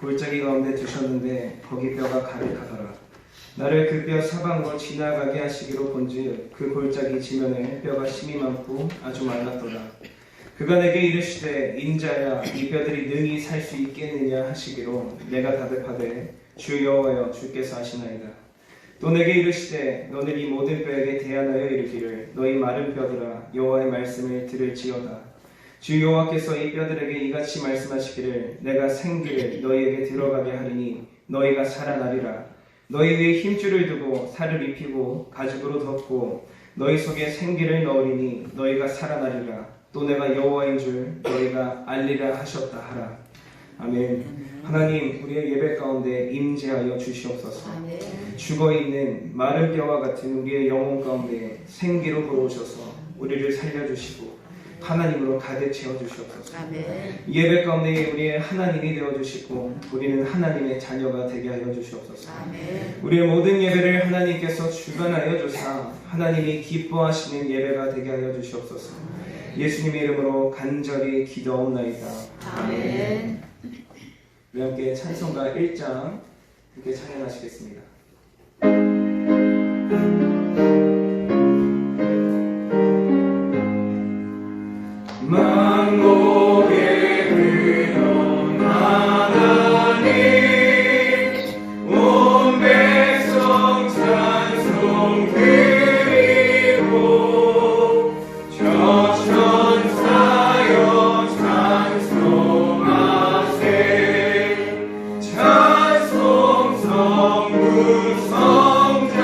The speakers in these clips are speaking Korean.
골짜기 가운데 두셨는데 거기 뼈가 가득하더라. 나를 그 뼈 사방으로 지나가게 하시기로 본즉 그 골짜기 지면에 뼈가 심이 많고 아주 말랐더라. 그가 내게 이르시되 인자야 이 뼈들이 능히 살 수 있겠느냐 하시기로 내가 답답하되 주 여호와여 주께서 하시나이다. 또 내게 이르시되 너는 이 모든 뼈에게 대하여 이르기를 너희 마른 뼈들아 여호와의 말씀을 들을지어다. 주 여호와께서 이 뼈들에게 이같이 말씀하시기를 내가 생기를 너희에게 들어가게 하리니 너희가 살아나리라. 너희 위에 힘줄을 두고 살을 입히고 가죽으로 덮고 너희 속에 생기를 넣으리니 너희가 살아나리라. 또 내가 여호와인 줄 너희가 알리라 하셨다 하라. 아멘. 하나님 우리의 예배 가운데 임재하여 주시옵소서. 아멘. 죽어있는 마른 뼈와 같은 우리의 영혼 가운데 생기로 들어오셔서 우리를 살려주시고 하나님으로 가득 채워주시옵소서. 아멘. 예배 가운데 우리의 하나님이 되어주시고 우리는 하나님의 자녀가 되게 하여 주시옵소서. 아멘. 우리의 모든 예배를 하나님께서 주관하여 주사 하나님이 기뻐하시는 예배가 되게 하여 주시옵소서. 예수님의 이름으로 간절히 기도하옵나이다. 아멘. 우리 함께 찬송가 1장 함께 찬양하시겠습니다. 만국의 근원 하나님 온 백성 찬송 드리고 저 천사여 찬송하세 찬송 성부 성자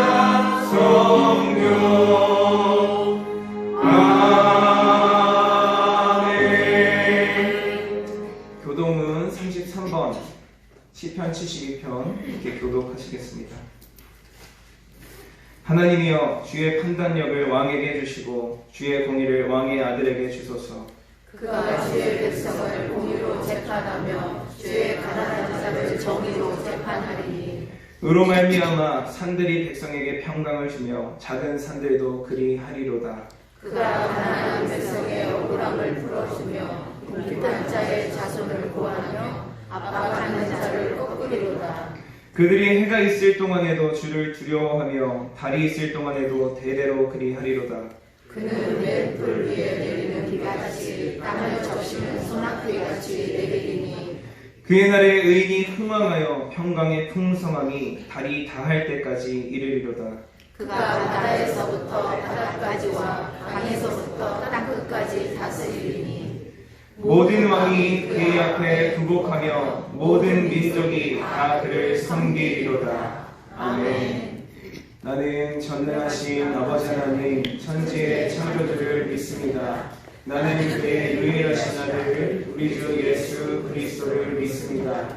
성령 교동은 33번 시편 72편 이렇게 교독하시겠습니다. 하나님이여 주의 판단력을 왕에게 주시고 주의 공의를 왕의 아들에게 주소서. 그가 주의 백성을 공의로 재판하며 주의 가난한 자를 정의로 재판하리니 의로 말미암아 산들이 백성에게 평강을 주며 작은 산들도 그리하리로다. 그가 가난한 백성의 억울함을 풀어주며 공깃한 자의 자손을 구하며 압박하는 자를 꺾으리로다. 그들이 해가 있을 동안에도 주를 두려워하며 달이 있을 동안에도 대대로 그리하리로다. 그는 맷불 위에 내리는 비같이 땅을 적시는 소낙비같이 내리리니 그의 날에 의인이 흥왕하여 평강의 풍성함이 달이 다할 때까지 이르리로다. 그가 바다에서부터 바다까지와 강에서부터 땅끝까지 다스리리니 모든 왕이 그의 앞에 굴복하며 모든 민족이 다 그를 섬기리로다. 아멘. 나는 전능하신 아버지 하나님 천지의 창조주를 믿습니다. 나는 그의 유일하신 아들 우리 주 예수 그리스도를 믿습니다.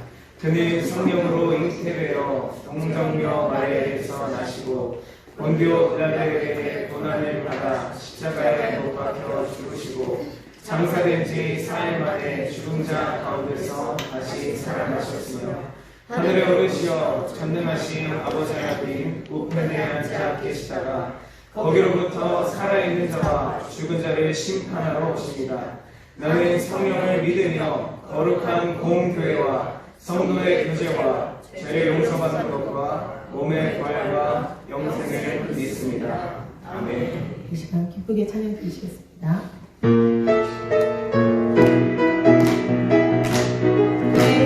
그는 성령으로 잉태되어 동정녀 마리아에게서 나시고 본디오 빌라도에게 고난을 받아 십자가에 못 박혀 죽으시고 장사된 지 4일 만에 죽은 자 가운데서 다시 살아나셨으며 하늘에 오르시어 전능하신 아버지 하나님 우편에 앉아 계시다가 거기로부터 살아있는 자와 죽은 자를 심판하러 오십니다. 나는 성령을 믿으며 거룩한 공교회와 성도의 교제와 죄 용서받는 것과 몸의 부활과 영생을 믿습니다. 아멘. 이 시간 기쁘게 찬양 드리시겠습니다. 내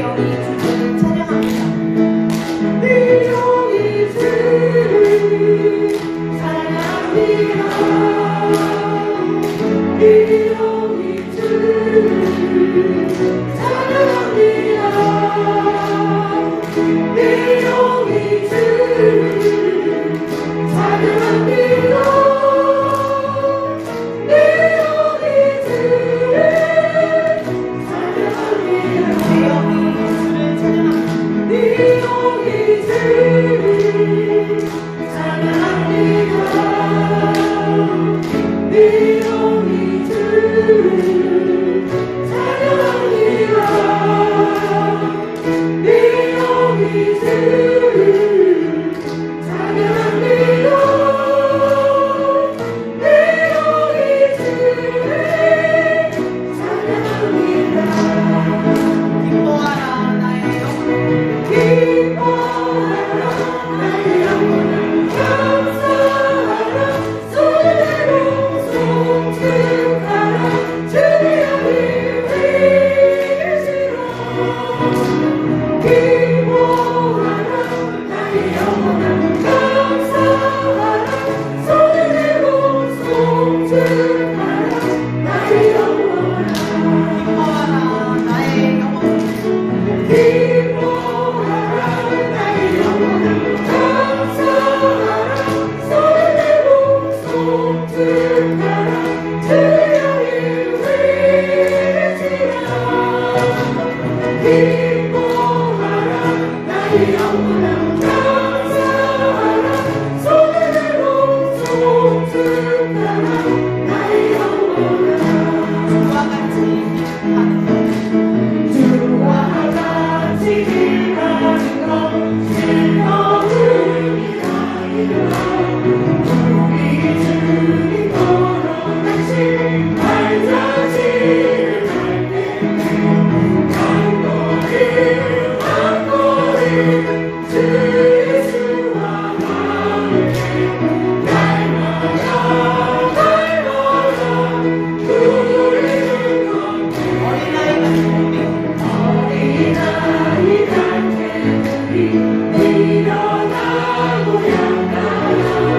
영이 주를 찬양합니다. 내 영이 주를 찬양합니다. 내 영이 주를 찬양합니다. 내 영이 주를 찬양합니다. 내 영이 일어나고 약간한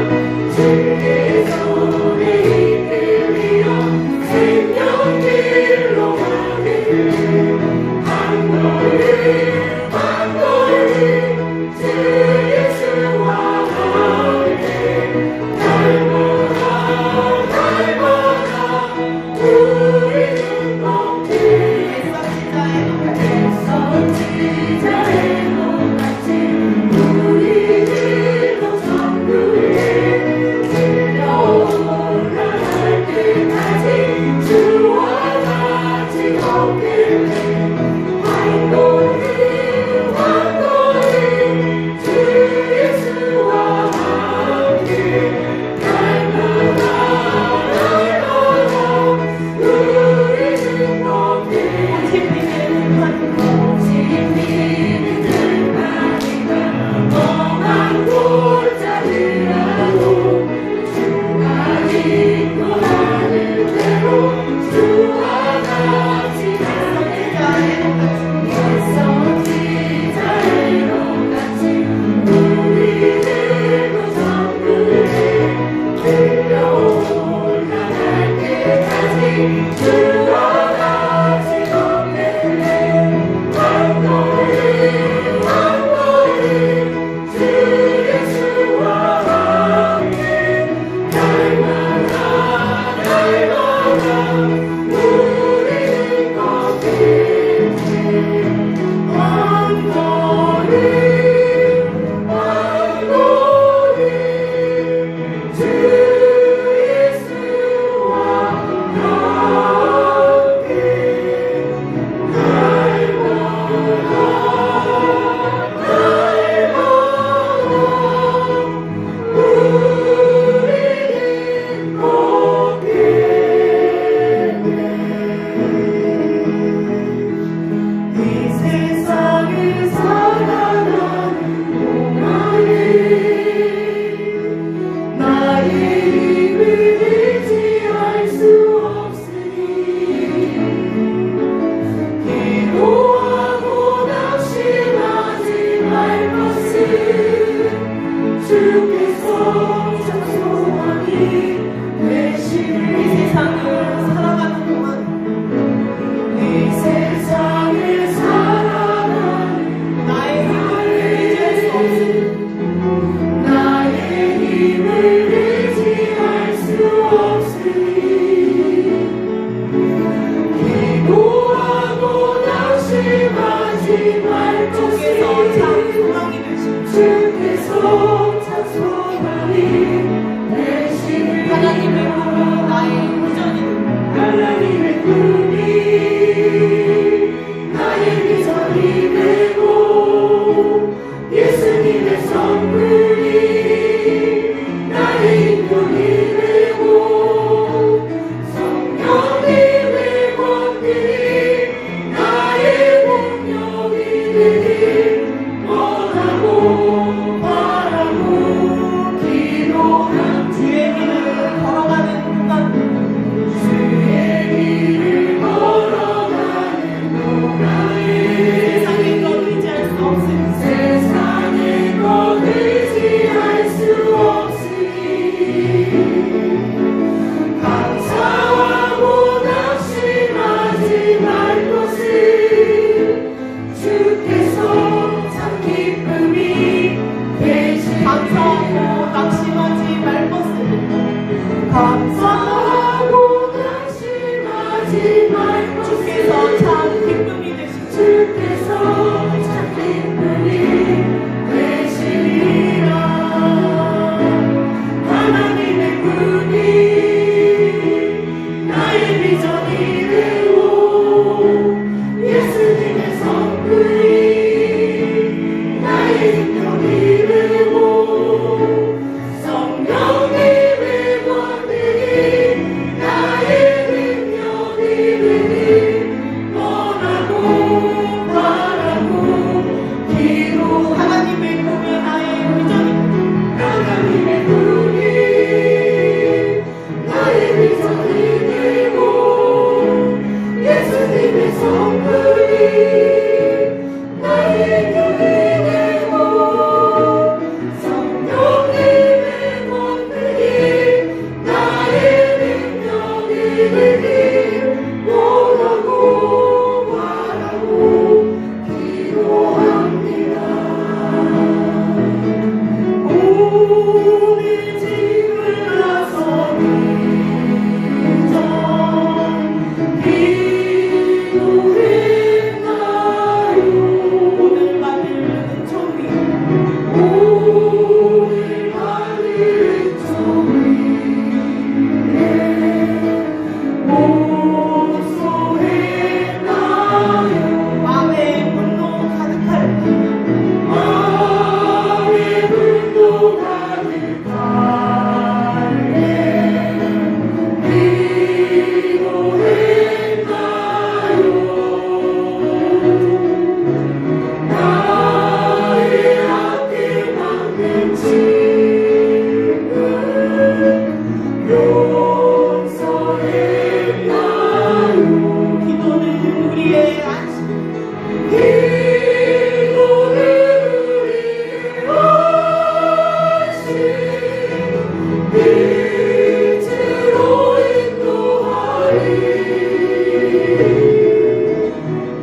빛으로 인도하리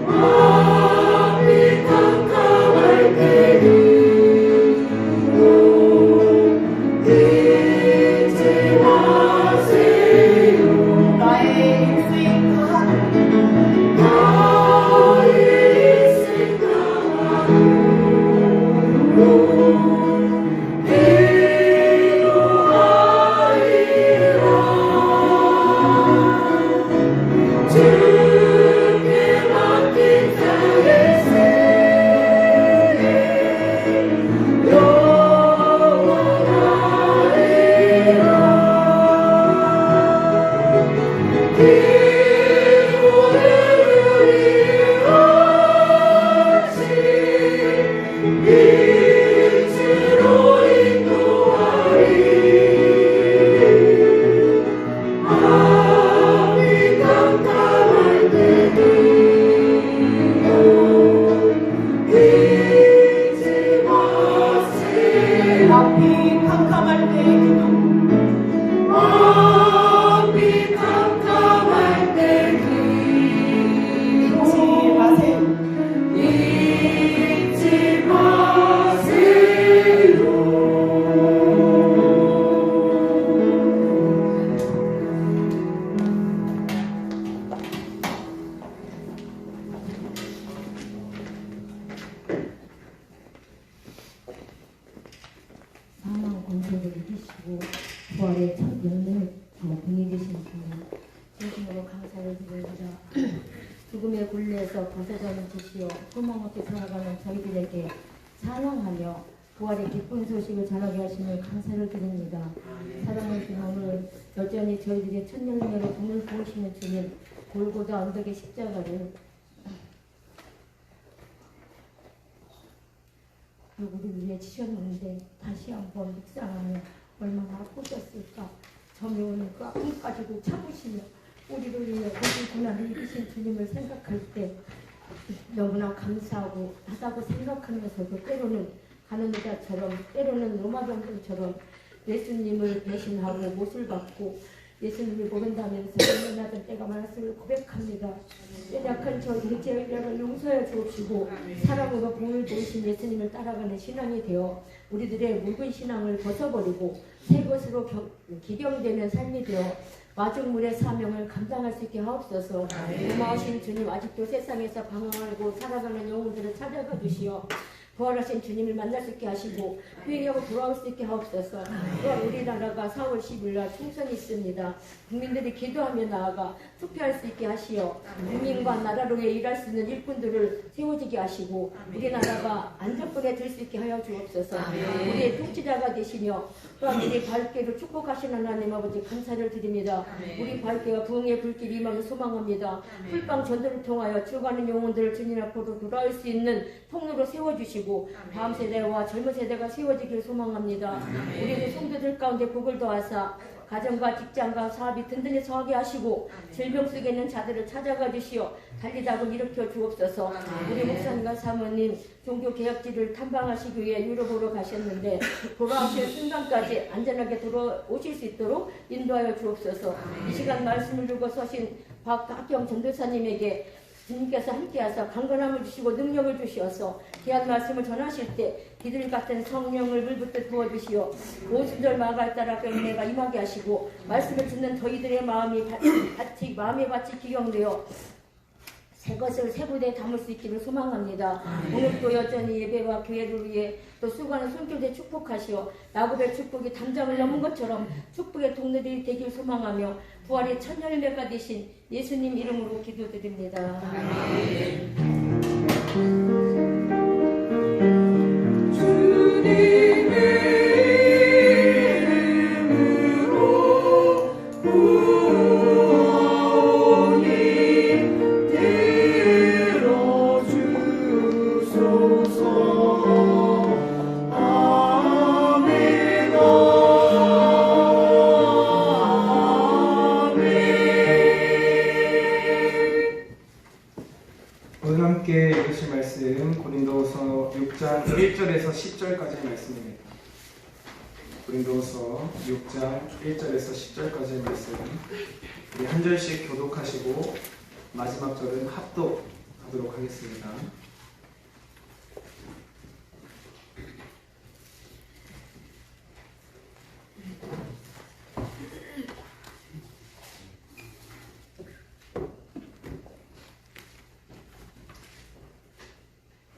앞이 깜깜할 때는 잊지 마세요 나의 생각하는 나의 생각하는 기도하리라 주께 맡긴 자의 생애 영원하리라 기도를 이루리라 빛으로 인도하리 앞이 깜깜할 때는 잊지 마세요 앞이 캄캄할 때에도 앞이 깜깜할 때는 잊지 마세요. 잊지 마세요. 사망 권세를 이기시고 부활의 첫 열매를 분이 되신 주님 진심으로 감사를 드립니다. 죽음의 굴레에서 벗어나는 주시어 소망 없이 살아가는 저희들에게 찬양하며 부활의 기쁜 소식을 전하게 하시는 감사를 드립니다. 사랑하는 주님 오늘 여전히 저희들의 첫 열매로 눈을 보이시는 주님 골고다 언덕의 십자가를 우리를 위해 지셨는데 다시 한번 묵상하며 얼마나 아프셨을까 점유원과 끝까지도 참으시며 우리를 위해 모든 고난을 이기신 주님을 생각할 때 너무나 감사하고 하다고 생각하면서도 때로는 가늠자처럼 때로는 로마병들처럼 예수님을 배신하고 못을 받고 예수님을 모른다면서 연연하던 때가 많았음을 고백합니다. 연약한 저희들의 죄를 용서해 주옵시고 사랑으로 복을 보이신 예수님을 따라가는 신앙이 되어 우리들의 묵은 신앙을 벗어버리고 새 것으로 기경되는 삶이 되어 마중물의 사명을 감당할 수 있게 하옵소서. 고마우신 주님 아직도 세상에서 방황하고 살아가는 영혼들을 찾아가 주시어 부활하신 주님을 만날 수 있게 하시고 회개하고 돌아올 수 있게 하옵소서. 또한 우리나라가 4월 10일 날 총선이 있습니다. 국민들이 기도하며 나아가 투표할 수 있게 하시어 국민과 나라로 위해 일할 수 있는 일꾼들을 세워지게 하시고 우리나라가 안정권에 들 수 있게 하여 주옵소서. 우리의 통치자가 되시며 또한 우리 발길을 축복하시는 하나님 아버지 감사를 드립니다. 우리 발길과 부흥의 불길이 임하길 소망합니다. 풀방 전도를 통하여 죽어가는 영혼들을 주님 앞으로 돌아올 수 있는 통로로 세워주시고 다음 세대와 젊은 세대가 세워지길 소망합니다. 우리의 성도들 가운데 복을 더하사 가정과 직장과 사업이 든든히 서하게 하시고 질병 속에 있는 자들을 찾아가 주시어 달리다고 일으켜 주옵소서. 우리 목사님과 사모님 종교개혁지를 탐방하시기 위해 유럽으로 가셨는데 돌아오실 순간까지 안전하게 돌아오실 수 있도록 인도하여 주옵소서. 이 시간 말씀을 들고 서신 박학경 전도사님에게 주님께서 함께하사 강건함을 주시고 능력을 주시어서 귀한 말씀을 전하실 때 비둘기 같은 성령을 물붓듯 부어주시어 오순절 마가에 따라 그 은혜가 임하게 하시고 말씀을 듣는 저희들의 마음에 밭이 기경되어 새 것을 새 부대에 담을 수 있기를 소망합니다. 오늘도 여전히 예배와 교회를 위해 또 수고하는 손길에 축복하시어 야곱의 축복이 담장을 넘은 것처럼 축복의 동네들이 되길 소망하며 부활의 첫 열매가 되신 예수님 이름으로 기도드립니다. 오늘 함께 읽으실 말씀 고린도후서 6장 1절에서 10절까지의 말씀입니다. 고린도서 6장 1절에서 10절까지의 말씀 우리 한 절씩 교독하시고 마지막 절은 합독하도록 하겠습니다.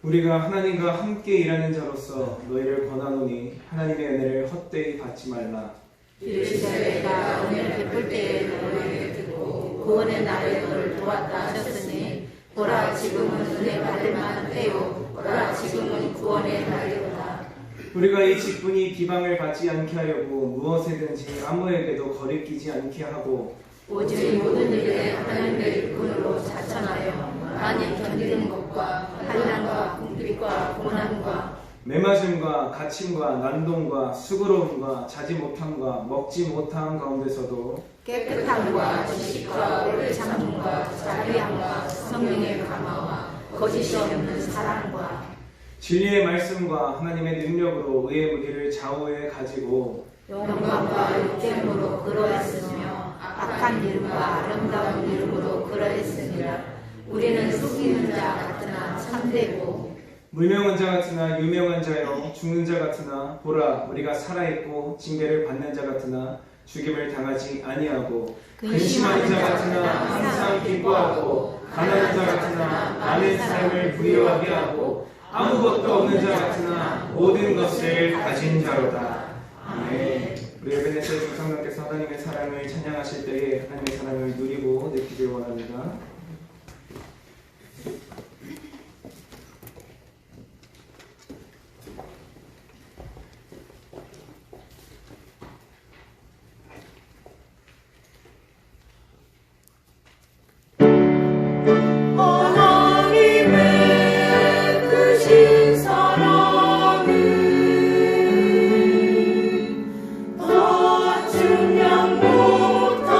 우리가 하나님과 함께 일하는 자로서 너희를 권하노니 하나님의 은혜를 헛되이 받지 말라. 이르시되 은혜를 베풀 때에 너희에게 듣고 구원의 날에 너를 도왔다 하셨으니 보라 지금은 은혜 받을 만한 때요 보라 지금은 구원의 날이로다. 우리가 이 직분이 비방을 받지 않게 하려고 무엇에든지 아무에게도 거리끼지 않게 하고 오직 모든 일에 하나님의 일꾼으로 자천하여 많이 견디는 것과 환난과 궁핍과 고난과 매맞음과 갇힘과 난동과 수고로움과 자지 못함과 먹지 못함 가운데서도 깨끗함과 지식과 오래 참음과 자비함과 성령의 감화와 거짓이 없는 사랑과 진리의 말씀과 하나님의 능력으로 의의 무기를 좌우에 가지고 영광과 욕됨으로 그러했으며 악한 이름과 아름다운 이름으로 그러했으니라. 우리는 속이는 자 같으나 참되고 무명한 자 같으나 유명한 자요 죽는 자 같으나 보라 우리가 살아있고 징계를 받는 자 같으나 죽임을 당하지 아니하고 근심하는 자 같으나 항상 기뻐하고 가난한 자 같으나 많은 삶을 부유하게 하고 아무것도 없는 자 같으나 모든 것을 가진 자로다. 아멘. 우리 에베네스의 중성령께서 하나님의 사랑을 찬양하실 때에 하나님의 사랑을 누리고 느끼길 원합니다. 하나님의 크신 사랑은 더 증명 못하네.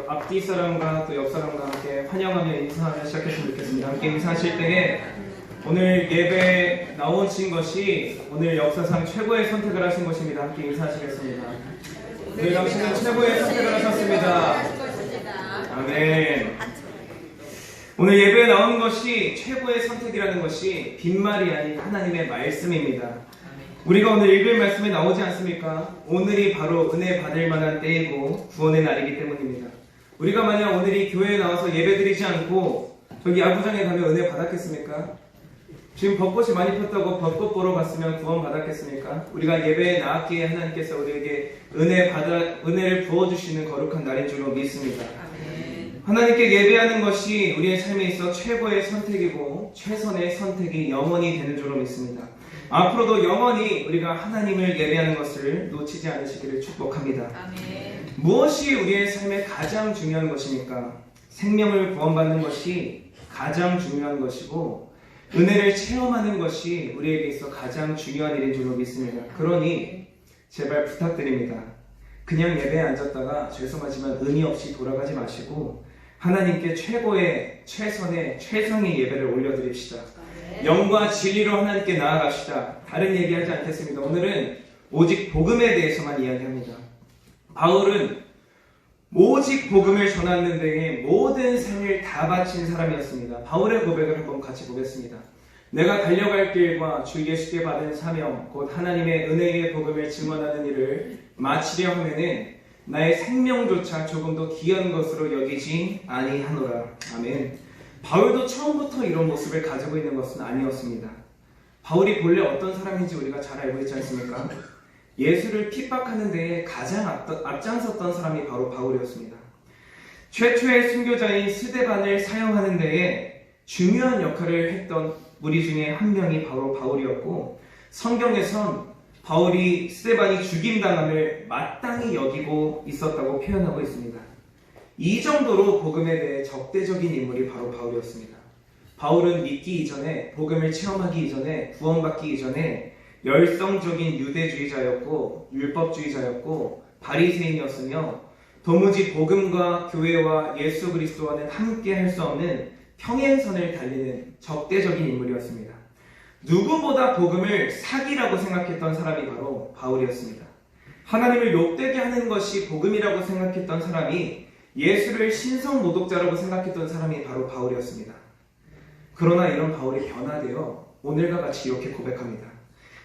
앞뒤 사람과 또 옆 사람과 함께 환영하며 인사하며 시작했으면 좋겠습니다. 함께 인사하실 때에 오늘 예배에 나오신 것이 오늘 역사상 최고의 선택을 하신 것입니다. 함께 인사하시겠습니다. 오늘 당신은 최고의 선택을 하셨습니다. 아멘. 오늘 예배에 나오는 것이 최고의 선택이라는 것이 빈말이 아닌 하나님의 말씀입니다. 우리가 오늘 읽을 말씀에 나오지 않습니까? 오늘이 바로 은혜 받을 만한 때이고 구원의 날이기 때문입니다. 우리가 만약 오늘이 교회에 나와서 예배드리지 않고 저기 야구장에 가면 은혜 받았겠습니까? 지금 벚꽃이 많이 폈다고 벚꽃 보러 갔으면 구원 받았겠습니까? 우리가 예배에 나왔기에 하나님께서 우리에게 은혜를 부어주시는 거룩한 날인 줄로 믿습니다. 하나님께 예배하는 것이 우리의 삶에 있어 최고의 선택이고 최선의 선택이 영원히 되는 줄로 믿습니다. 앞으로도 영원히 우리가 하나님을 예배하는 것을 놓치지 않으시기를 축복합니다. 아멘. 무엇이 우리의 삶에 가장 중요한 것입니까? 생명을 구원받는 것이 가장 중요한 것이고 은혜를 체험하는 것이 우리에게 있어 가장 중요한 일인 줄로 믿습니다. 그러니 제발 부탁드립니다. 그냥 예배에 앉았다가 죄송하지만 의미 없이 돌아가지 마시고 하나님께 최고의 최선의 최상의 예배를 올려드립시다. 영과 진리로 하나님께 나아갑시다. 다른 얘기하지 않겠습니다. 오늘은 오직 복음에 대해서만 이야기합니다. 바울은 오직 복음을 전하는 데에 모든 삶을 다 바친 사람이었습니다. 바울의 고백을 한번 같이 보겠습니다. 내가 달려갈 길과 주 예수께 받은 사명 곧 하나님의 은혜의 복음을 증언하는 일을 마치려 하면은 나의 생명조차 조금도 귀한 것으로 여기지 아니하노라. 아멘. 바울도 처음부터 이런 모습을 가지고 있는 것은 아니었습니다. 바울이 본래 어떤 사람인지 우리가 잘 알고 있지 않습니까? 예수를 핍박하는 데에 가장 앞장섰던 사람이 바로 바울이었습니다. 최초의 순교자인 스데반을 사형하는 데에 중요한 역할을 했던 무리 중에 한 명이 바로 바울이었고 성경에선 바울이 스데반이 죽임당함을 마땅히 여기고 있었다고 표현하고 있습니다. 이 정도로 복음에 대해 적대적인 인물이 바로 바울이었습니다. 바울은 믿기 이전에 복음을 체험하기 이전에 구원받기 이전에 열성적인 유대주의자였고 율법주의자였고 바리새인이었으며 도무지 복음과 교회와 예수 그리스도와는 함께 할 수 없는 평행선을 달리는 적대적인 인물이었습니다. 누구보다 복음을 사기라고 생각했던 사람이 바로 바울이었습니다. 하나님을 욕되게 하는 것이 복음이라고 생각했던 사람이 예수를 신성모독자라고 생각했던 사람이 바로 바울이었습니다. 그러나 이런 바울이 변화되어 오늘과 같이 이렇게 고백합니다.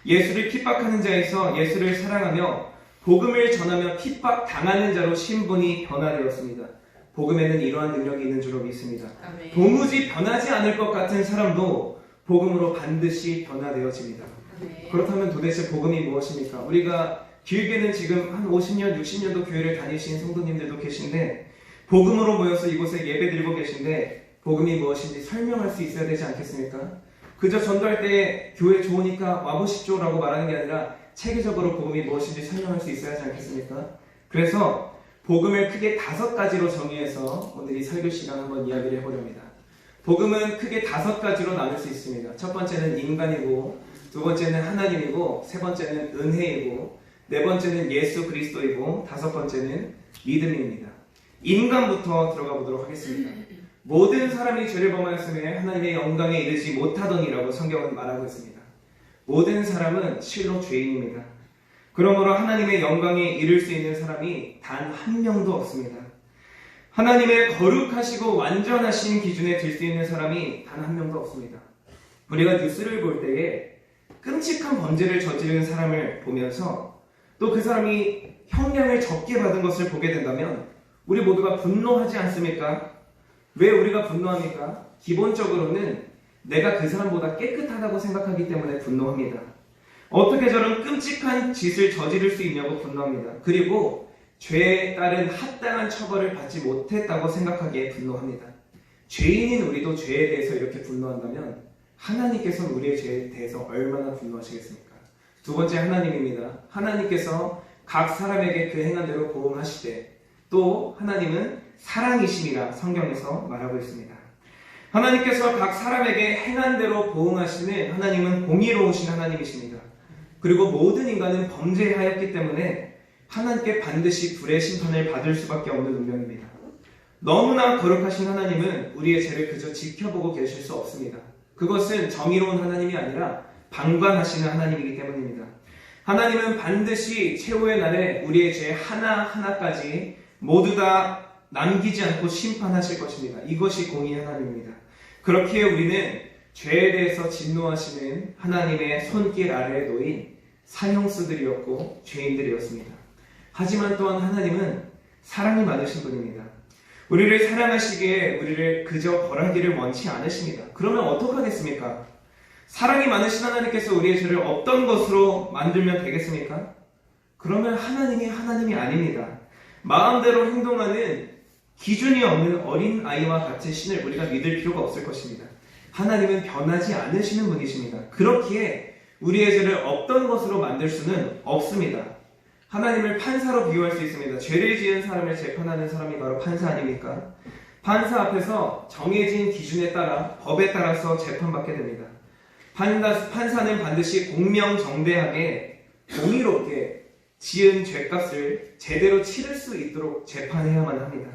예수를 핍박하는 자에서 예수를 사랑하며 복음을 전하며 핍박당하는 자로 신분이 변화되었습니다. 복음에는 이러한 능력이 있는 줄로 믿습니다. 아멘. 도무지 변하지 않을 것 같은 사람도 복음으로 반드시 변화되어집니다. 아멘. 그렇다면 도대체 복음이 무엇입니까? 우리가 길게는 지금 한 50년, 60년도 교회를 다니신 성도님들도 계신데 복음으로 모여서 이곳에 예배 드리고 계신데 복음이 무엇인지 설명할 수 있어야 되지 않겠습니까? 그저 전도할 때 교회 좋으니까 와보십시오 라고 말하는 게 아니라 체계적으로 복음이 무엇인지 설명할 수 있어야 하지 않겠습니까? 그래서 복음을 크게 5가지로 정의해서 오늘 이 설교 시간 한번 이야기를 해보렵니다. 복음은 크게 5가지로 나눌 수 있습니다. 첫 번째는 인간이고, 두 번째는 하나님이고, 세 번째는 은혜이고, 네 번째는 예수 그리스도이고, 5번째는 믿음입니다. 인간부터 들어가 보도록 하겠습니다. 모든 사람이 죄를 범하였으며 하나님의 영광에 이르지 못하더니라고 성경은 말하고 있습니다. 모든 사람은 실로 죄인입니다. 그러므로 하나님의 영광에 이를 수 있는 사람이 단 한 명도 없습니다. 하나님의 거룩하시고 완전하신 기준에 들 수 있는 사람이 단 한 명도 없습니다. 우리가 뉴스를 볼 때에 끔찍한 범죄를 저지르는 사람을 보면서 또 그 사람이 형량을 적게 받은 것을 보게 된다면 우리 모두가 분노하지 않습니까? 왜 우리가 분노합니까? 기본적으로는 내가 그 사람보다 깨끗하다고 생각하기 때문에 분노합니다. 어떻게 저런 끔찍한 짓을 저지를 수 있냐고 분노합니다. 그리고 죄에 따른 합당한 처벌을 받지 못했다고 생각하기에 분노합니다. 죄인인 우리도 죄에 대해서 이렇게 분노한다면 하나님께서는 우리의 죄에 대해서 얼마나 분노하시겠습니까? 두 번째 하나님입니다. 하나님께서 각 사람에게 그 행한 대로 보응하시되 또 하나님은 사랑이심이라 성경에서 말하고 있습니다. 하나님께서 각 사람에게 행한 대로 보응하시는 하나님은 공의로우신 하나님이십니다. 그리고 모든 인간은 범죄하였기 때문에 하나님께 반드시 불의 심판을 받을 수밖에 없는 운명입니다. 너무나 거룩하신 하나님은 우리의 죄를 그저 지켜보고 계실 수 없습니다. 그것은 정의로운 하나님이 아니라 방관하시는 하나님이기 때문입니다. 하나님은 반드시 최후의 날에 우리의 죄 하나하나까지 모두 다 남기지 않고 심판하실 것입니다. 이것이 공의의 하나님입니다. 그렇기에 우리는 죄에 대해서 진노하시는 하나님의 손길 아래에 놓인 사형수들이었고 죄인들이었습니다. 하지만 또한 하나님은 사랑이 많으신 분입니다. 우리를 사랑하시기에 우리를 그저 벌하기를 원치 않으십니다. 그러면 어떡하겠습니까? 사랑이 많으신 하나님께서 우리의 죄를 없던 것으로 만들면 되겠습니까? 그러면 하나님이 아닙니다. 마음대로 행동하는 기준이 없는 어린 아이와 같은 신을 우리가 믿을 필요가 없을 것입니다. 하나님은 변하지 않으시는 분이십니다. 그렇기에 우리의 죄를 없던 것으로 만들 수는 없습니다. 하나님을 판사로 비유할 수 있습니다. 죄를 지은 사람을 재판하는 사람이 바로 판사 아닙니까? 판사 앞에서 정해진 기준에 따라 법에 따라서 재판받게 됩니다. 판사는 반드시 공명정대하게 공의롭게 지은 죄값을 제대로 치를 수 있도록 재판해야만 합니다.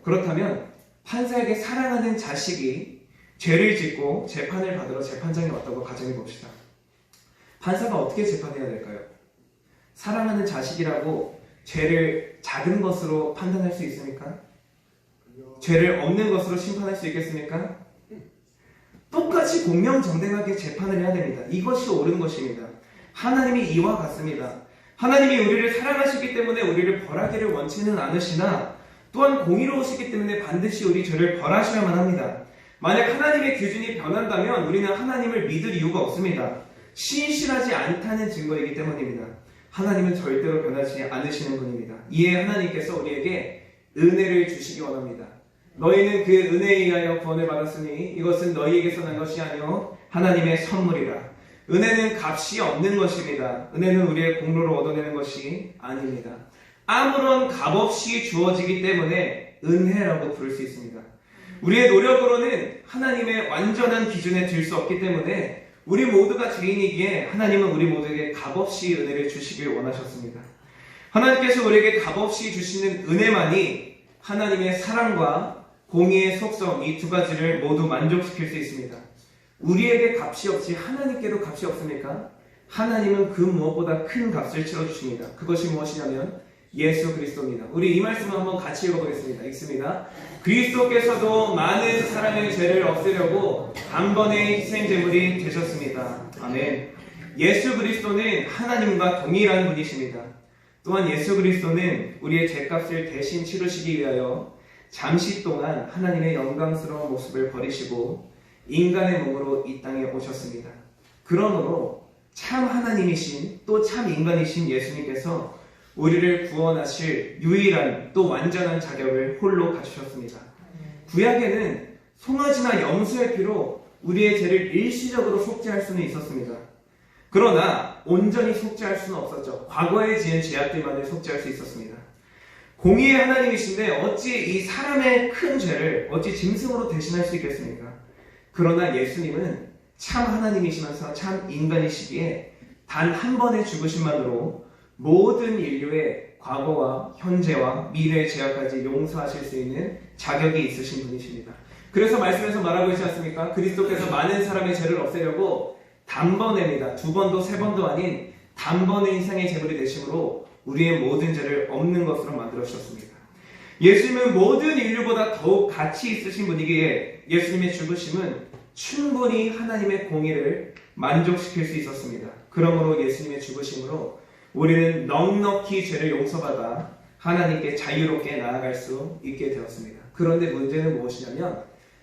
그렇다면 판사에게 사랑하는 자식이 죄를 짓고 재판을 받으러 재판장에 왔다고 가정해 봅시다. 판사가 어떻게 재판해야 될까요? 사랑하는 자식이라고 죄를 작은 것으로 판단할 수 있습니까? 죄를 없는 것으로 심판할 수 있겠습니까? 똑같이 공명정대하게 재판을 해야 됩니다. 이것이 옳은 것입니다. 하나님이 이와 같습니다. 하나님이 우리를 사랑하시기 때문에 우리를 벌하기를 원치는 않으시나 또한 공의로우시기 때문에 반드시 우리 죄를 벌하셔야만 합니다. 만약 하나님의 기준이 변한다면 우리는 하나님을 믿을 이유가 없습니다. 신실하지 않다는 증거이기 때문입니다. 하나님은 절대로 변하지 않으시는 분입니다. 이에 하나님께서 우리에게 은혜를 주시기 원합니다. 너희는 그 은혜에 의하여 구원을 받았으니 이것은 너희에게서 난 것이 아니요 하나님의 선물이라. 은혜는 값이 없는 것입니다. 은혜는 우리의 공로로 얻어내는 것이 아닙니다. 아무런 값없이 주어지기 때문에 은혜라고 부를 수 있습니다. 우리의 노력으로는 하나님의 완전한 기준에 들 수 없기 때문에 우리 모두가 죄인이기에 하나님은 우리 모두에게 값없이 은혜를 주시길 원하셨습니다. 하나님께서 우리에게 값없이 주시는 은혜만이 하나님의 사랑과 공의의 속성 이 두 가지를 모두 만족시킬 수 있습니다. 우리에게 값이 없이 하나님께도 값이 없습니까? 하나님은 그 무엇보다 큰 값을 치러주십니다. 그것이 무엇이냐면 예수 그리스도입니다. 우리 이 말씀을 한번 같이 읽어보겠습니다. 읽습니다. 그리스도께서도 많은 사람의 죄를 없애려고 단번에 희생제물이 되셨습니다. 아멘. 예수 그리스도는 하나님과 동일한 분이십니다. 또한 예수 그리스도는 우리의 죄값을 대신 치르시기 위하여 잠시 동안 하나님의 영광스러운 모습을 버리시고 인간의 몸으로 이 땅에 오셨습니다. 그러므로 참 하나님이신 또 참 인간이신 예수님께서 우리를 구원하실 유일한 또 완전한 자격을 홀로 갖추셨습니다. 구약에는 송아지나 염소의 피로 우리의 죄를 일시적으로 속죄할 수는 있었습니다. 그러나 온전히 속죄할 수는 없었죠. 과거에 지은 죄악들만을 속죄할 수 있었습니다. 공의의 하나님이신데 어찌 이 사람의 큰 죄를 어찌 짐승으로 대신할 수 있겠습니까? 그러나 예수님은 참 하나님이시면서 참 인간이시기에 단 한 번의 죽으심만으로 모든 인류의 과거와 현재와 미래의 죄악까지 용서하실 수 있는 자격이 있으신 분이십니다. 그래서 말씀에서 말하고 있지 않습니까? 그리스도께서 많은 사람의 죄를 없애려고 단번에입니다. 두 번도 세 번도 아닌 단번에 이상의 제물이 되심으로 우리의 모든 죄를 없는 것으로 만들어 주셨습니다. 예수님은 모든 인류보다 더욱 가치 있으신 분이기에 예수님의 죽으심은 충분히 하나님의 공의를 만족시킬 수 있었습니다. 그러므로 예수님의 죽으심으로 우리는 넉넉히 죄를 용서받아 하나님께 자유롭게 나아갈 수 있게 되었습니다. 그런데 문제는 무엇이냐면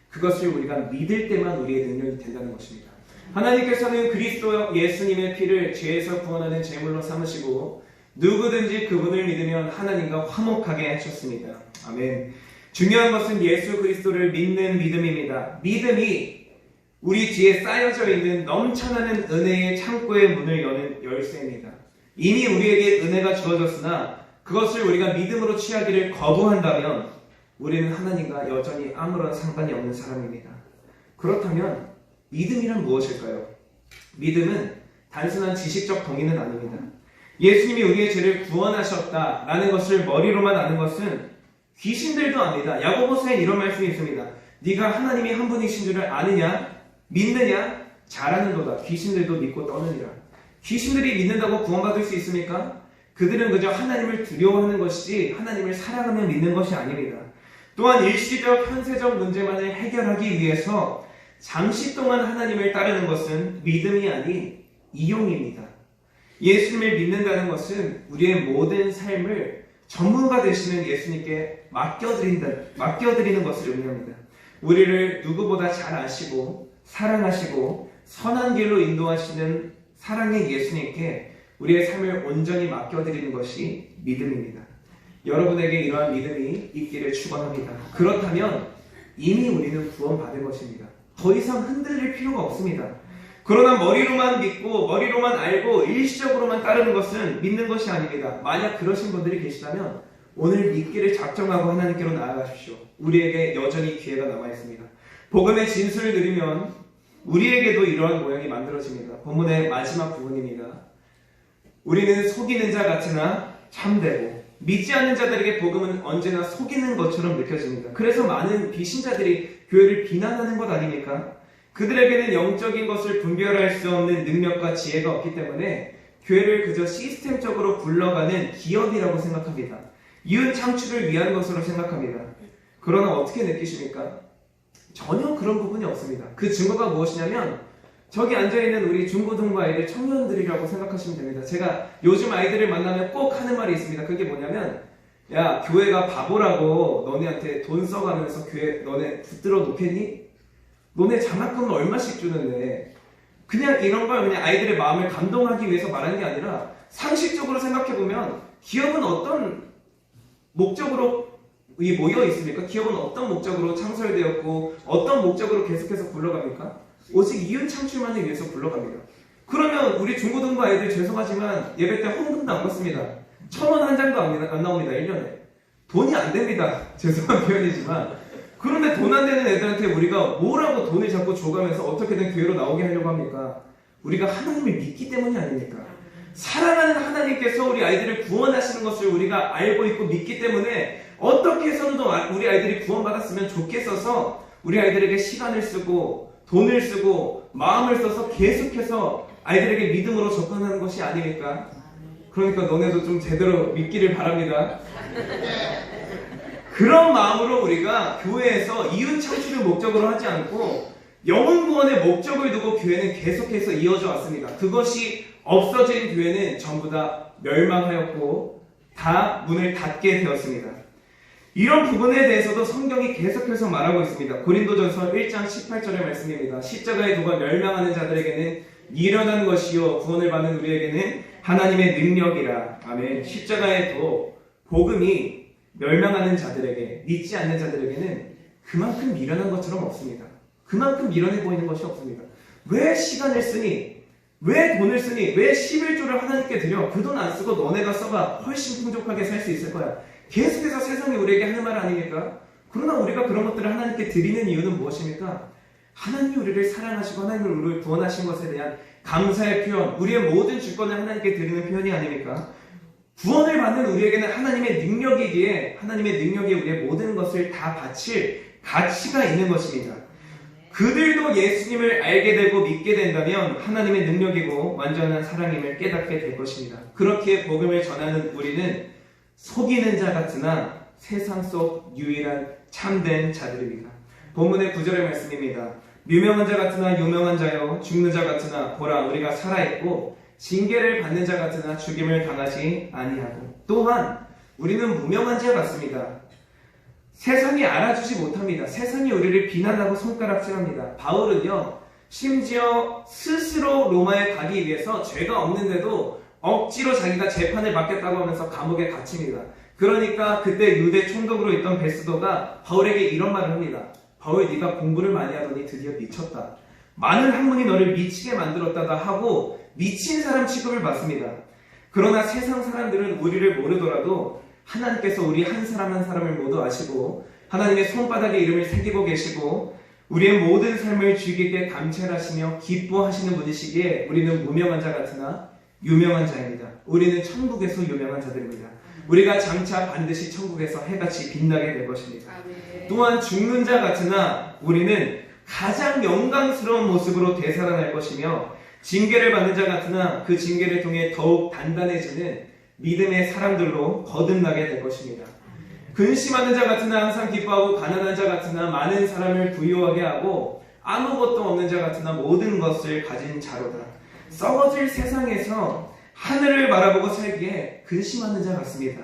그것을 우리가 믿을 때만 우리의 능력이 된다는 것입니다. 하나님께서는 그리스도 예수님의 피를 죄에서 구원하는 제물로 삼으시고 누구든지 그분을 믿으면 하나님과 화목하게 하셨습니다. 아멘. 중요한 것은 예수 그리스도를 믿는 믿음입니다. 믿음이 우리 뒤에 쌓여져 있는 넘쳐나는 은혜의 창고의 문을 여는 열쇠입니다. 이미 우리에게 은혜가 주어졌으나 그것을 우리가 믿음으로 취하기를 거부한다면 우리는 하나님과 여전히 아무런 상관이 없는 사람입니다. 그렇다면 믿음이란 무엇일까요? 믿음은 단순한 지식적 동의는 아닙니다. 예수님이 우리의 죄를 구원하셨다라는 것을 머리로만 아는 것은 귀신들도 압니다. 야고보서에 이런 말씀이 있습니다. 네가 하나님이 한 분이신 줄을 아느냐? 믿느냐? 잘하는도다. 귀신들도 믿고 떠느니라. 귀신들이 믿는다고 구원받을 수 있습니까? 그들은 그저 하나님을 두려워하는 것이지 하나님을 사랑하며 믿는 것이 아닙니다. 또한 일시적 현세적 문제만을 해결하기 위해서 잠시 동안 하나님을 따르는 것은 믿음이 아닌 이용입니다. 예수님을 믿는다는 것은 우리의 모든 삶을 전문가 되시는 예수님께 맡겨드리는 것을 의미합니다. 우리를 누구보다 잘 아시고 사랑하시고 선한 길로 인도하시는 사랑의 예수님께 우리의 삶을 온전히 맡겨드리는 것이 믿음입니다. 여러분에게 이러한 믿음이 있기를 축원합니다. 그렇다면 이미 우리는 구원받은 것입니다. 더 이상 흔들릴 필요가 없습니다. 그러나 머리로만 믿고 머리로만 알고 일시적으로만 따르는 것은 믿는 것이 아닙니다. 만약 그러신 분들이 계시다면 오늘 믿기를 작정하고 하나님께로 나아가십시오. 우리에게 여전히 기회가 남아있습니다. 복음의 진술을 들으면 우리에게도 이러한 모양이 만들어집니다. 본문의 마지막 부분입니다. 우리는 속이는 자 같으나 참되고 믿지 않는 자들에게 복음은 언제나 속이는 것처럼 느껴집니다. 그래서 많은 비신자들이 교회를 비난하는 것 아닙니까? 그들에게는 영적인 것을 분별할 수 없는 능력과 지혜가 없기 때문에 교회를 그저 시스템적으로 굴러가는 기업이라고 생각합니다. 이윤 창출을 위한 것으로 생각합니다. 그러나 어떻게 느끼십니까? 전혀 그런 부분이 없습니다. 그 증거가 무엇이냐면 저기 앉아있는 우리 중고등부 아이들 청년들이라고 생각하시면 됩니다. 제가 요즘 아이들을 만나면 꼭 하는 말이 있습니다. 그게 뭐냐면 야, 교회가 바보라고 너네한테 돈 써가면서 교회 너네 붙들어 놓겠니? 너네 장학금은 얼마씩 주는데. 그냥 이런 걸 그냥 아이들의 마음을 감동하기 위해서 말하는 게 아니라 상식적으로 생각해보면 기업은 어떤 목적으로 모여 있습니까? 기업은 어떤 목적으로 창설되었고 어떤 목적으로 계속해서 굴러갑니까? 오직 이윤 창출만을 위해서 굴러갑니다. 그러면 우리 중고등부 아이들 죄송하지만 예배 때 헌금도 안 받습니다. 1,000원 한 장도 안 나옵니다. 1년에. 돈이 안 됩니다. 죄송한 표현이지만. 그런데 돈 안 되는 애들한테 우리가 뭐라고 돈을 자꾸 줘가면서 어떻게든 교회로 나오게 하려고 합니까? 우리가 하나님을 믿기 때문이 아닙니까? 사랑하는 하나님께서 우리 아이들을 구원하시는 것을 우리가 알고 있고 믿기 때문에 어떻게 해서든 우리 아이들이 구원받았으면 좋겠어서 우리 아이들에게 시간을 쓰고 돈을 쓰고 마음을 써서 계속해서 아이들에게 믿음으로 접근하는 것이 아닙니까? 그러니까 너네도 좀 제대로 믿기를 바랍니다. 그런 마음으로 우리가 교회에서 이윤 창출을 목적으로 하지 않고 영혼 구원의 목적을 두고 교회는 계속해서 이어져 왔습니다. 그것이 없어진 교회는 전부 다 멸망하였고 다 문을 닫게 되었습니다. 이런 부분에 대해서도 성경이 계속해서 말하고 있습니다. 고린도전서 1장 18절의 말씀입니다. 십자가의 도가 멸망하는 자들에게는 미련한 것이요 구원을 받는 우리에게는 하나님의 능력이라. 아멘. 십자가의 도, 복음이 멸망하는 자들에게, 믿지 않는 자들에게는 그만큼 미련한 것처럼 없습니다. 그만큼 미련해 보이는 것이 없습니다. 왜 시간을 쓰니? 왜 돈을 쓰니? 왜 11조를 하나님께 드려? 그 돈 안 쓰고 너네가 써봐. 훨씬 풍족하게 살 수 있을 거야. 계속해서 세상이 우리에게 하는 말 아닙니까? 그러나 우리가 그런 것들을 하나님께 드리는 이유는 무엇입니까? 하나님이 우리를 사랑하시고 하나님이 우리를 구원하신 것에 대한 감사의 표현, 우리의 모든 주권을 하나님께 드리는 표현이 아닙니까? 구원을 받는 우리에게는 하나님의 능력이기에 하나님의 능력이 우리의 모든 것을 다 바칠 가치가 있는 것입니다. 그들도 예수님을 알게 되고 믿게 된다면 하나님의 능력이고 완전한 사랑임을 깨닫게 될 것입니다. 그렇게 복음을 전하는 우리는 속이는 자 같으나 세상 속 유일한 참된 자들입니다. 본문의 9절의 말씀입니다. 유명한 자 같으나 유명한 자여 죽는 자 같으나 보라 우리가 살아있고 징계를 받는 자 같으나 죽임을 당하지 아니하고 또한 우리는 무명한 자 같습니다. 세상이 알아주지 못합니다. 세상이 우리를 비난하고 손가락질합니다. 바울은요 심지어 스스로 로마에 가기 위해서 죄가 없는데도 억지로 자기가 재판을 받겠다고 하면서 감옥에 갇힙니다. 그러니까 그때 유대 총독으로 있던 베스도가 바울에게 이런 말을 합니다. 바울 네가 공부를 많이 하더니 드디어 미쳤다. 많은 학문이 너를 미치게 만들었다다 하고 미친 사람 취급을 받습니다. 그러나 세상 사람들은 우리를 모르더라도 하나님께서 우리 한 사람 한 사람을 모두 아시고 하나님의 손바닥에 이름을 새기고 계시고 우리의 모든 삶을 주의 깊게 감찰하시며 기뻐하시는 분이시기에 우리는 무명한 자 같으나 유명한 자입니다. 우리는 천국에서 유명한 자들입니다. 우리가 장차 반드시 천국에서 해같이 빛나게 될 것입니다. 아멘. 또한 죽는 자 같으나 우리는 가장 영광스러운 모습으로 되살아날 것이며 징계를 받는 자 같으나 그 징계를 통해 더욱 단단해지는 믿음의 사람들로 거듭나게 될 것입니다. 근심하는 자 같으나 항상 기뻐하고 가난한 자 같으나 많은 사람을 부유하게 하고 아무것도 없는 자 같으나 모든 것을 가진 자로다. 썩어질 세상에서 하늘을 바라보고 살기에 근심하는 자 같습니다.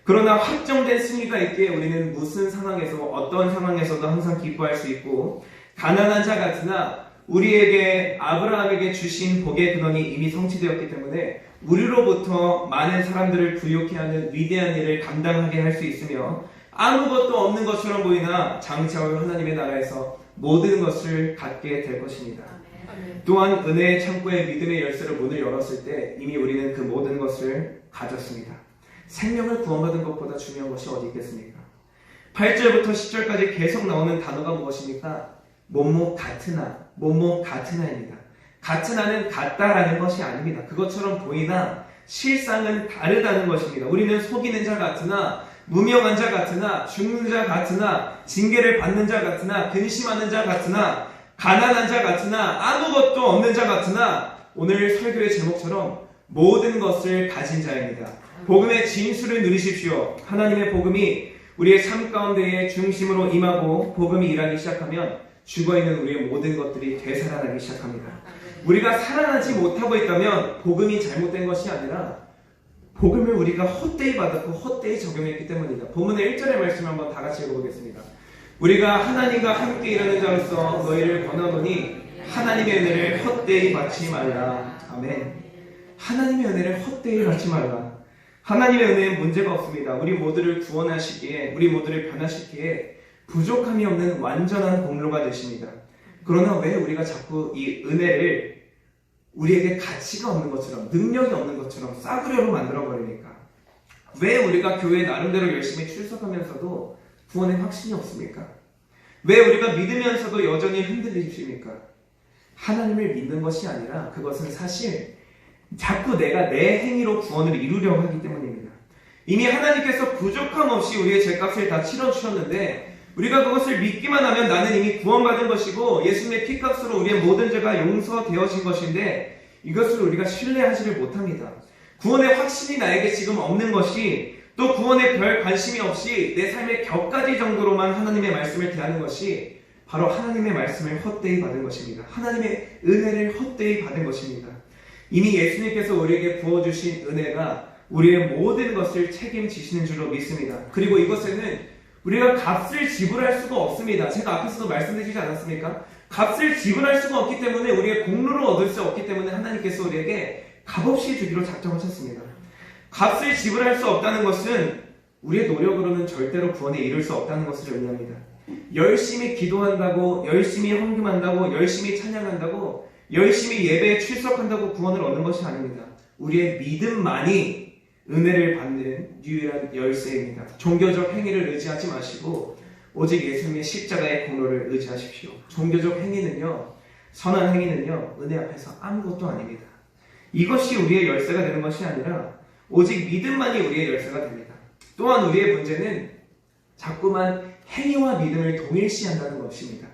그러나 확정된 승리가 있기에 우리는 무슨 상황에서 어떤 상황에서도 항상 기뻐할 수 있고 가난한 자 같으나 우리에게 아브라함에게 주신 복의 근원이 이미 성취되었기 때문에 우리로부터 많은 사람들을 부유케 하는 위대한 일을 감당하게 할 수 있으며 아무것도 없는 것처럼 보이나 장차 올 하나님의 나라에서 모든 것을 갖게 될 것입니다. 또한 은혜의 창고에 믿음의 열쇠로 문을 열었을 때 이미 우리는 그 모든 것을 가졌습니다. 생명을 구원받은 것보다 중요한 것이 어디 있겠습니까? 8절부터 10절까지 계속 나오는 단어가 무엇입니까? 뭐뭐 같으나, 뭐뭐 같으나입니다. 같으나는 같다라는 것이 아닙니다. 그것처럼 보이나 실상은 다르다는 것입니다. 우리는 속이는 자 같으나, 무명한 자 같으나, 죽는 자 같으나, 징계를 받는 자 같으나, 근심하는 자 같으나, 가난한 자 같으나, 아무것도 없는 자 같으나, 오늘 설교의 제목처럼 모든 것을 가진 자입니다. 복음의 진수를 누리십시오. 하나님의 복음이 우리의 삶 가운데에 중심으로 임하고 복음이 일하기 시작하면 죽어있는 우리의 모든 것들이 되살아나기 시작합니다. 우리가 살아나지 못하고 있다면 복음이 잘못된 것이 아니라 복음을 우리가 헛되이 받았고 헛되이 적용했기 때문입니다. 본문의 1절의 말씀을 한번 다 같이 읽어보겠습니다. 우리가 하나님과 함께 일하는 자로서 너희를 권하노니 하나님의 은혜를 헛되이 받지 말라. 아멘. 하나님의 은혜를 헛되이 받지 말라. 하나님의 은혜엔 문제가 없습니다. 우리 모두를 구원하시기에, 우리 모두를 변화시키기에 부족함이 없는 완전한 공로가 되십니다. 그러나 왜 우리가 자꾸 이 은혜를 우리에게 가치가 없는 것처럼, 능력이 없는 것처럼 싸구려로 만들어버립니까? 왜 우리가 교회에 나름대로 열심히 출석하면서도 구원의 확신이 없습니까? 왜 우리가 믿으면서도 여전히 흔들리십니까? 하나님을 믿는 것이 아니라 그것은 사실 자꾸 내가 내 행위로 구원을 이루려고 하기 때문입니다. 이미 하나님께서 부족함 없이 우리의 죄값을 다 치러주셨는데 우리가 그것을 믿기만 하면 나는 이미 구원받은 것이고 예수님의 피값으로 우리의 모든 죄가 용서되어진 것인데 이것을 우리가 신뢰하지를 못합니다. 구원의 확신이 나에게 지금 없는 것이 또 구원에 별 관심이 없이 내 삶의 격가지 정도로만 하나님의 말씀을 대하는 것이 바로 하나님의 말씀을 헛되이 받은 것입니다. 하나님의 은혜를 헛되이 받은 것입니다. 이미 예수님께서 우리에게 부어주신 은혜가 우리의 모든 것을 책임지시는 줄로 믿습니다. 그리고 이것에는 우리가 값을 지불할 수가 없습니다. 제가 앞에서도 말씀드리지 않았습니까? 값을 지불할 수가 없기 때문에 우리의 공로를 얻을 수 없기 때문에 하나님께서 우리에게 값없이 주기로 작정하셨습니다. 값을 지불할 수 없다는 것은 우리의 노력으로는 절대로 구원에 이룰 수 없다는 것을 의미합니다. 열심히 기도한다고, 열심히 헌금한다고, 열심히 찬양한다고, 열심히 예배에 출석한다고 구원을 얻는 것이 아닙니다. 우리의 믿음만이 은혜를 받는 유일한 열쇠입니다. 종교적 행위를 의지하지 마시고 오직 예수님의 십자가의 공로를 의지하십시오. 종교적 행위는요, 선한 행위는요, 은혜 앞에서 아무것도 아닙니다. 이것이 우리의 열쇠가 되는 것이 아니라 오직 믿음만이 우리의 열쇠가 됩니다. 또한 우리의 문제는 자꾸만 행위와 믿음을 동일시한다는 것입니다.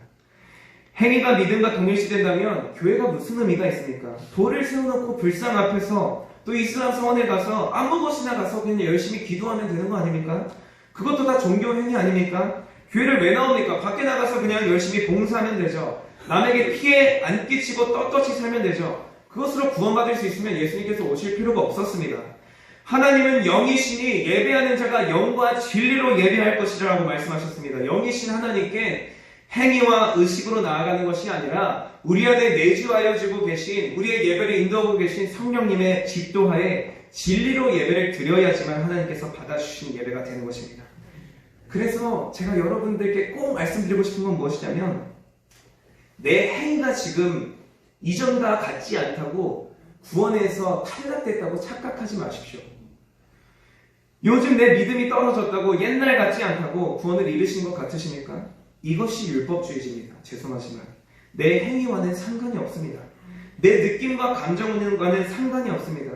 행위가 믿음과 동일시된다면 교회가 무슨 의미가 있습니까? 돌을 세워놓고 불상 앞에서 또 이슬람 성원에 가서 아무 곳이나 가서 그냥 열심히 기도하면 되는 거 아닙니까? 그것도 다 종교 행위 아닙니까? 교회를 왜 나옵니까? 밖에 나가서 그냥 열심히 봉사하면 되죠. 남에게 피해 안 끼치고 떳떳이 살면 되죠. 그것으로 구원받을 수 있으면 예수님께서 오실 필요가 없었습니다. 하나님은 영이시니 예배하는 자가 영과 진리로 예배할 것이라고 말씀하셨습니다. 영이신 하나님께 행위와 의식으로 나아가는 것이 아니라 우리 안에 내주하여지고 계신, 우리의 예배를 인도하고 계신 성령님의 집도하에 진리로 예배를 드려야지만 하나님께서 받아주신 예배가 되는 것입니다. 그래서 제가 여러분들께 꼭 말씀드리고 싶은 건 무엇이냐면 내 행위가 지금 이전과 같지 않다고 구원에서 탈락됐다고 착각하지 마십시오. 요즘 내 믿음이 떨어졌다고 옛날 같지 않다고 구원을 잃으신 것 같으십니까? 이것이 율법주의입니다. 죄송하지만 내 행위와는 상관이 없습니다. 내 느낌과 감정과는 상관이 없습니다.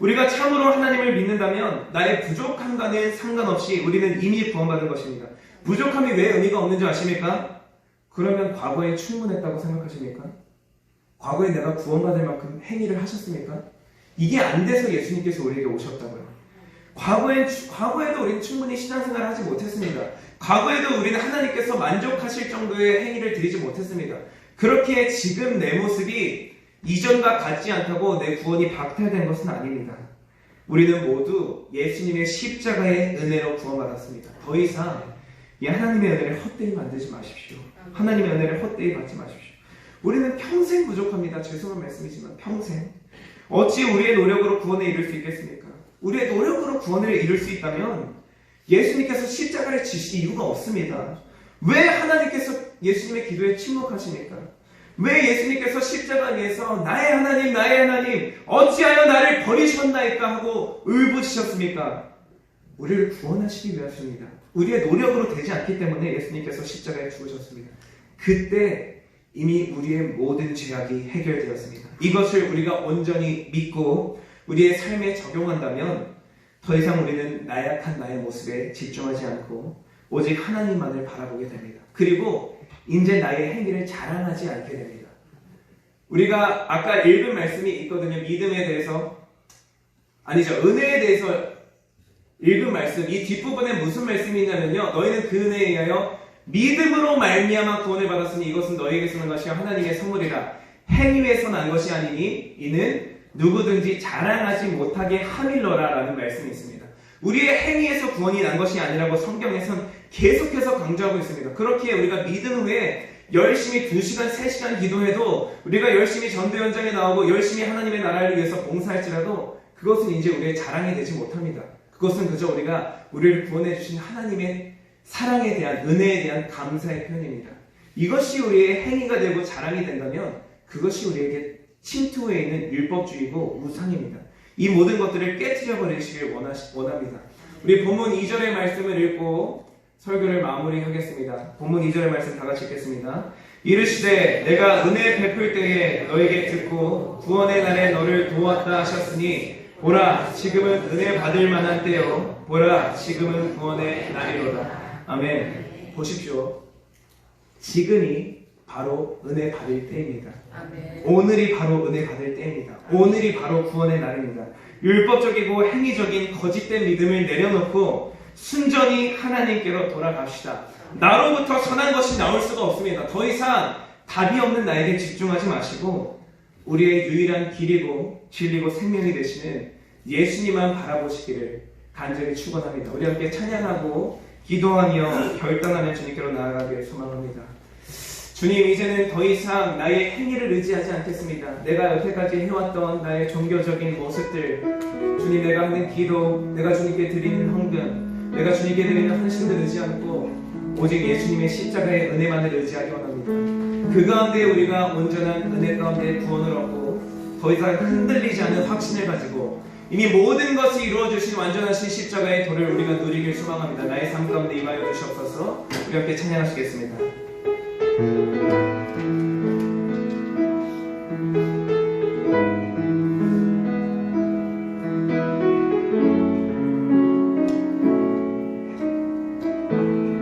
우리가 참으로 하나님을 믿는다면 나의 부족함과는 상관없이 우리는 이미 구원받은 것입니다. 부족함이 왜 의미가 없는 줄 아십니까? 그러면 과거에 충분했다고 생각하십니까? 과거에 내가 구원받을 만큼 행위를 하셨습니까? 이게 안 돼서 예수님께서 우리에게 오셨다고요. 과거에도 우리는 충분히 신앙생활을 하지 못했습니다. 과거에도 우리는 하나님께서 만족하실 정도의 행위를 드리지 못했습니다. 그렇기에 지금 내 모습이 이전과 같지 않다고 내 구원이 박탈된 것은 아닙니다. 우리는 모두 예수님의 십자가의 은혜로 구원받았습니다. 더 이상 이 하나님의 은혜를 헛되이 만들지 마십시오. 하나님의 은혜를 헛되이 받지 마십시오. 우리는 평생 부족합니다. 죄송한 말씀이지만 평생. 어찌 우리의 노력으로 구원에 이를 수 있겠습니까? 우리의 노력으로 구원을 이룰 수 있다면 예수님께서 십자가를 지실 이유가 없습니다. 왜 하나님께서 예수님의 기도에 침묵하십니까? 왜 예수님께서 십자가 위에서 나의 하나님 어찌하여 나를 버리셨나이까 하고 울부짖으셨습니까? 우리를 구원하시기 위하십니다. 우리의 노력으로 되지 않기 때문에 예수님께서 십자가에 죽으셨습니다. 그때 이미 우리의 모든 죄악이 해결되었습니다. 이것을 우리가 온전히 믿고 우리의 삶에 적용한다면 더 이상 우리는 나약한 나의 모습에 집중하지 않고 오직 하나님만을 바라보게 됩니다. 그리고 이제 나의 행위를 자랑하지 않게 됩니다. 우리가 아까 읽은 말씀이 있거든요. 믿음에 대해서 은혜에 대해서 읽은 말씀. 이 뒷부분에 무슨 말씀이 있냐면요. 너희는 그 은혜에 의하여 믿음으로 말미암아 구원을 받았으니 이것은 너희에게 쓰는 것이요 하나님의 선물이라. 행위에서 난 것이 아니니 이는 누구든지 자랑하지 못하게 함일러라 라는 말씀이 있습니다. 우리의 행위에서 구원이 난 것이 아니라고 성경에선 계속해서 강조하고 있습니다. 그렇기에 우리가 믿음 후에 열심히 2시간, 3시간 기도해도 우리가 열심히 전도 현장에 나오고 열심히 하나님의 나라를 위해서 봉사할지라도 그것은 이제 우리의 자랑이 되지 못합니다. 그것은 그저 우리가 우리를 구원해 주신 하나님의 사랑에 대한 은혜에 대한 감사의 표현입니다. 이것이 우리의 행위가 되고 자랑이 된다면 그것이 우리에게 침투해 있는 율법주의고 우상입니다. 이 모든 것들을 깨트려 버리시길 원합니다. 우리 본문 2절의 말씀을 읽고 설교를 마무리하겠습니다. 본문 2절의 말씀 다 같이 읽겠습니다. 이르시되 내가 은혜 베풀 때에 너에게 듣고 구원의 날에 너를 도왔다 하셨으니 보라 지금은 은혜 받을 만한 때요 보라 지금은 구원의 날이로다. 아멘. 보십시오. 지금이 바로 은혜 받을 때입니다. 아멘. 오늘이 바로 은혜 받을 때입니다. 오늘이 바로 구원의 날입니다. 율법적이고 행위적인 거짓된 믿음을 내려놓고 순전히 하나님께로 돌아갑시다. 나로부터 선한 것이 나올 수가 없습니다. 더 이상 답이 없는 나에게 집중하지 마시고 우리의 유일한 길이고 진리고 생명이 되시는 예수님만 바라보시기를 간절히 축원합니다. 우리 함께 찬양하고 기도하며 결단하며 주님께로 나아가길 소망합니다. 주님, 이제는 더 이상 나의 행위를 의지하지 않겠습니다. 내가 여태까지 해왔던 나의 종교적인 모습들, 주님, 내가 하는 기도, 내가 주님께 드리는 헌금, 내가 주님께 드리는 헌신을 의지 않고 오직 예수님의 십자가의 은혜만을 의지하기 원합니다. 그 가운데 우리가 온전한 은혜 가운데 구원을 얻고 더 이상 흔들리지 않는 확신을 가지고 이미 모든 것이 이루어주신 완전하신 십자가의 도를 우리가 누리길 소망합니다. 나의 삶 가운데 임하여 주시옵소서. 우리 함께 찬양하시겠습니다.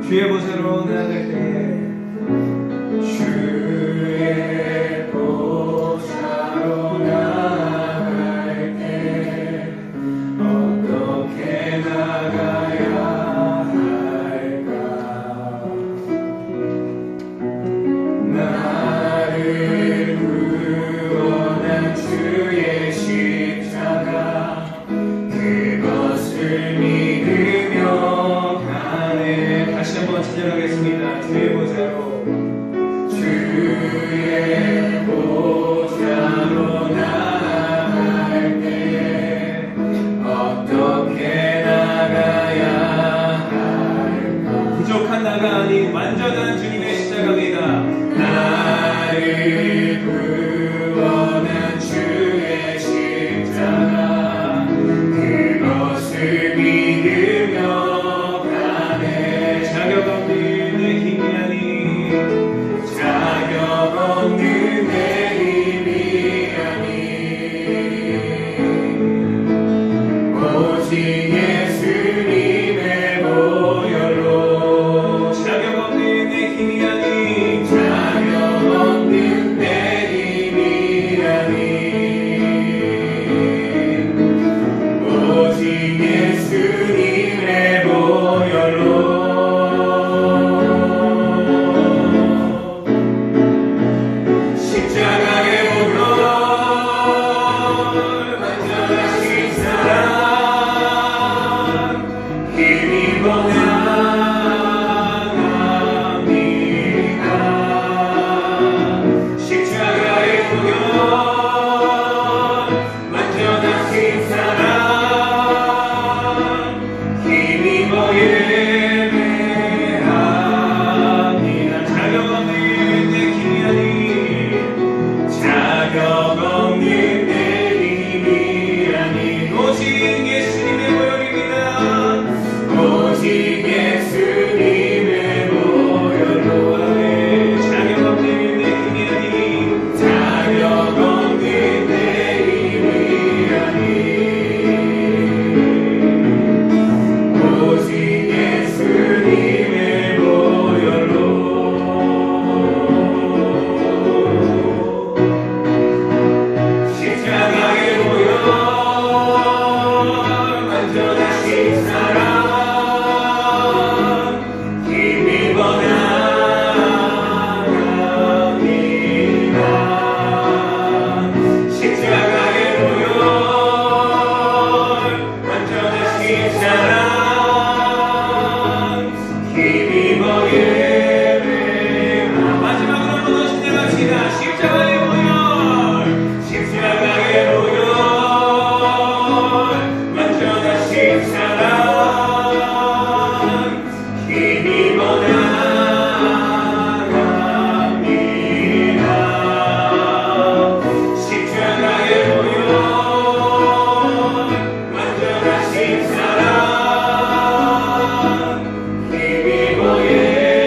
주의 보좌로 나아갈 때에 주의 보좌로 나아갈 때 어떻게 나가야 할까? 나를 구원한 주의 십자가 그것을 믿으며 가네. 다시 한번 찬양하겠습니다. 주의 보좌로 나아갈 때 어떻게 나가야 할까? 부족한 나가 아닌 완전한 주님의 십자가입니다. 나를 구원한 주의 십자가 그것을 믿으며 가네. 자격 없는 내 힘이 아닌 자격 없는 내 오직 예수님의 보혈입니다. 오직 예수님의 보혈로 자격 없는 내 힘이 아니 자격 없는 내 힘이 아니 오직 예수님의 보혈로 십자가의 보혈 완전하신 사랑 힘입어 나갑니다. 십자가의 보혈 완전하신 사랑 힘입어 예배하 마지막으로 한번 더 신뢰합시다. 십자가의 보혈 십자가의 보혈 완전하신 사랑 힘입어 나갑니다. 십자가의 보혈 완전하신 사랑 힘입어 예배합니다.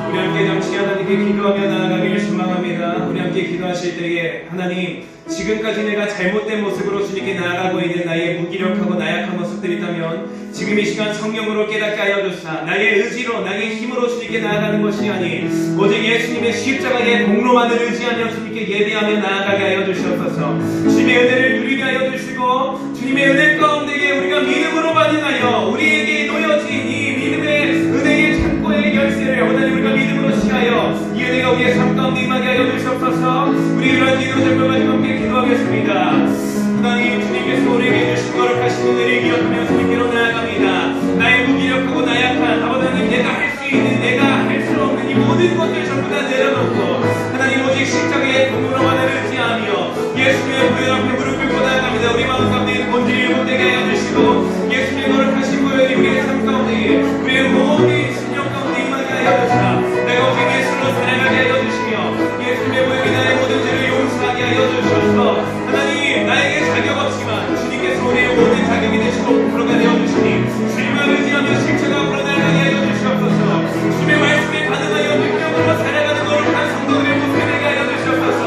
우리 함께 잠시 하나님께 기도하며 나아가기를 소망합니다. 우리 함께 기도하실 때에 하나님 지금까지 내가 잘못된 모습으로 주님께 나아가고 있는 나의 무기력하고 나약한 모습들이 있다면 지금 이 시간 성령으로 깨닫게 하여 주사 나의 의지로 나의 힘으로 주님께 나아가는 것이 아닌 오직 예수님의 십자가의 공로만을 의지하며 주님께 예배하며 나아가게 하여 주시옵소서. 주님의 은혜를 누리게 하여 주시고 주님의 은혜 가운데에 우리가 믿음으로 반응하여 우리에게 놓여진 이 믿음의 은혜의 창고의 열쇠를 하나님 우리가 믿음으로 시하여 이 은혜가 우리의 삶 가운데 임하게 하여 주시옵소서. 우리 이러한 기도 절반까지 함께 기도하겠습니다. 하나님 주님께서 우리에게 주신 거룩하신 은혜를 기억하며 주님께로 나아갑니다. 나의 무기력하고 나약한 아버지 하나님 내가 할 수 있는 내가 할 수 없는 이 모든 것들 전부 다 내려놓고 하나님 오직 십자가의 공로만을 의지하며 예수님의 보혈 앞에 무릎 꿇고 나아갑니다. 우리 마음 가운데 본질을 못되게 하여 주시고 예수님의 거룩하신 보혈이 우리의 삶 가운데 우리의 모든 심령 가운데 임하게 하여 주시라. 내가 오직 예수로 살아가게 하여 주시며 예수님의 보혈이 나의 모든 죄를 용서하게 하여 주셔서 하나님 나에게 자격 없지만 주님께서 우리의 모든 자격이 되시고 부끄러가 되어 주시니 주님을 의지하며 십자가 앞으로 나아가게 하여 주시옵소서. 주님의 말씀에 반응하여 능력으로 살아가는 거룩한 성도들의 모습이 되게 하여 주시옵소서.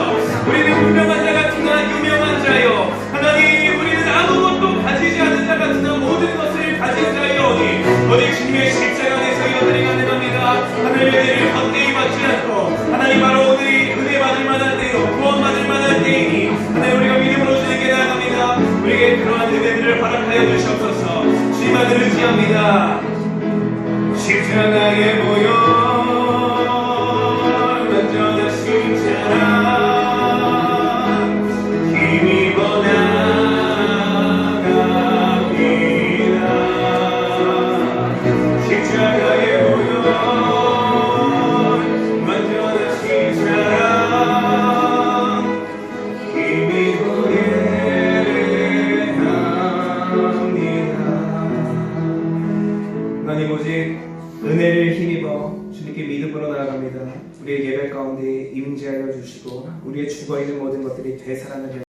우리는 분명한 자 같으나 유명한 자요 하나님 우리는 아무것도 가지지 않은 자 같으나 모든 것을 가진 자이오니 오직 주님의 십자가 안에서 여전히 가능합니다. 하나님의 은혜를 헛되이 받지 않고 하나님 바로 오늘이 은혜 받을 만한 때요 구원 받을 만한 때이니 하나님 우리가 믿음으로 주님께 나아갑니다. 우리에게 그러한 은혜들을 허락하여 주시옵소서. 주님만을 의지합니다. 십자가의 보혈 완전하신 사랑 힘입어 나갑니다. 십자가의 보혈 완전하신 사랑 힘입어 예배합니다. 하나님 오직 은혜를 힘입어 주님께 믿음으로 나아갑니다. 우리의 예배 가운데 임재하여 주시고 우리의 죽어있는 모든 것들이 되살아나게